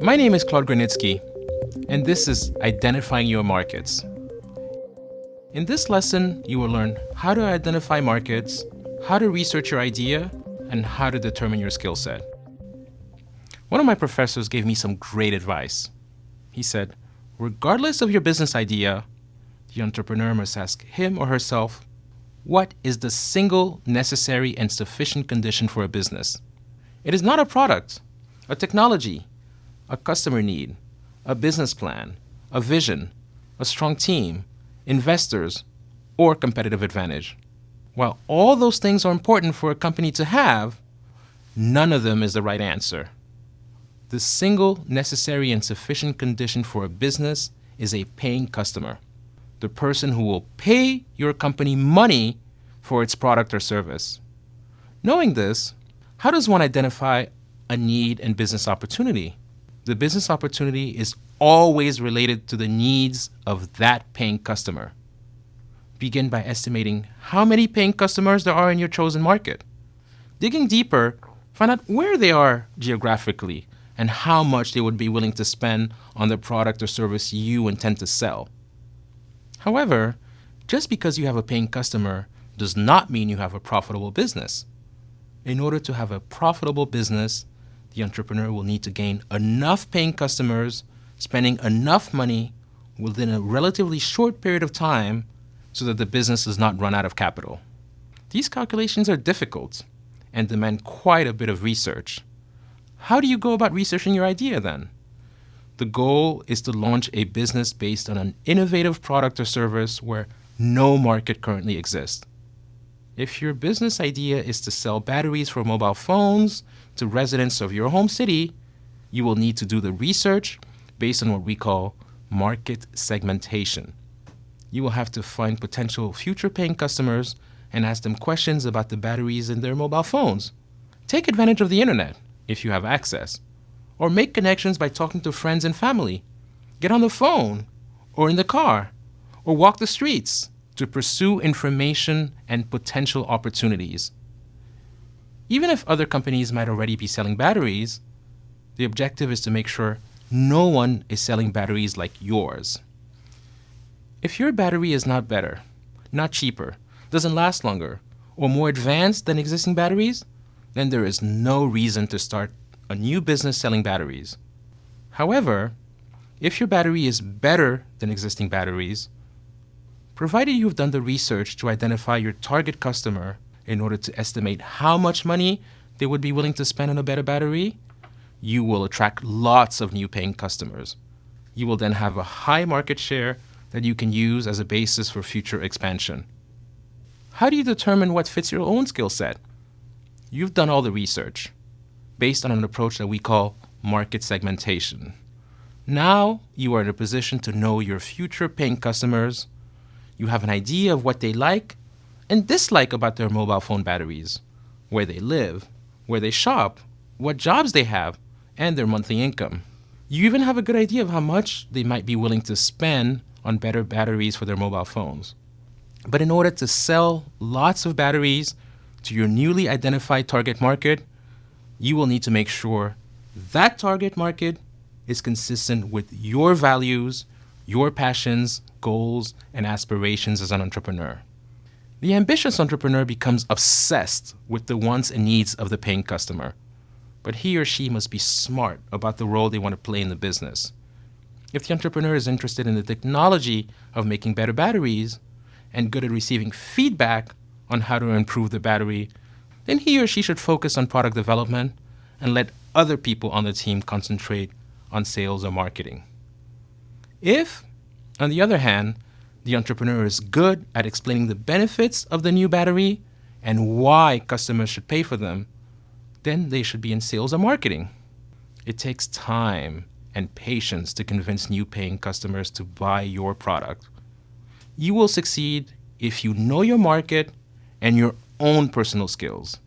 My name is GRUNITZKY, and this is Identifying Your Markets. In this lesson, you will learn how to identify markets, how to research your idea, and how to determine your skill set. One of my professors gave me some great advice. He said, regardless of your business idea, the entrepreneur must ask him or herself, what is the single necessary and sufficient condition for a business? It is not a product, a technology, a customer need, a business plan, a vision, a strong team, investors, or competitive advantage. While all those things are important for a company to have, none of them is the right answer. The single necessary and sufficient condition for a business is a paying customer, the person who will pay your company money for its product or service. Knowing this, how does one identify a need and business opportunity? The business opportunity is always related to the needs of that paying customer. Begin by estimating how many paying customers there are in your chosen market. Digging deeper, find out where they are geographically and how much they would be willing to spend on the product or service you intend to sell. However, just because you have a paying customer does not mean you have a profitable business. In order to have a profitable business, the entrepreneur will need to gain enough paying customers, spending enough money within a relatively short period of time so that the business does not run out of capital. These calculations are difficult and demand quite a bit of research. How do you go about researching your idea then? The goal is to launch a business based on an innovative product or service where no market currently exists. If your business idea is to sell batteries for mobile phones to residents of your home city, you will need to do the research based on what we call market segmentation. You will have to find potential future paying customers and ask them questions about the batteries in their mobile phones. Take advantage of the internet if you have access, or make connections by talking to friends and family. Get on the phone, or in the car, or walk the streets to pursue information and potential opportunities. Even if other companies might already be selling batteries, the objective is to make sure no one is selling batteries like yours. If your battery is not better, not cheaper, doesn't last longer, or more advanced than existing batteries, then there is no reason to start a new business selling batteries. However, if your battery is better than existing batteries, provided you've done the research to identify your target customer in order to estimate how much money they would be willing to spend on a better battery, you will attract lots of new paying customers. You will then have a high market share that you can use as a basis for future expansion. How do you determine what fits your own skill set? You've done all the research based on an approach that we call market segmentation. Now you are in a position to know your future paying customers. You have an idea of what they like and dislike about their mobile phone batteries, where they live, where they shop, what jobs they have, and their monthly income. You even have a good idea of how much they might be willing to spend on better batteries for their mobile phones. But in order to sell lots of batteries to your newly identified target market, you will need to make sure that target market is consistent with your values, your passions, goals, and aspirations as an entrepreneur. The ambitious entrepreneur becomes obsessed with the wants and needs of the paying customer, but he or she must be smart about the role they want to play in the business. If the entrepreneur is interested in the technology of making better batteries and good at receiving feedback on how to improve the battery, then he or she should focus on product development and let other people on the team concentrate on sales or marketing. If, on the other hand, the entrepreneur is good at explaining the benefits of the new battery and why customers should pay for them, then they should be in sales or marketing. It takes time and patience to convince new paying customers to buy your product. You will succeed if you know your market and your own personal skills.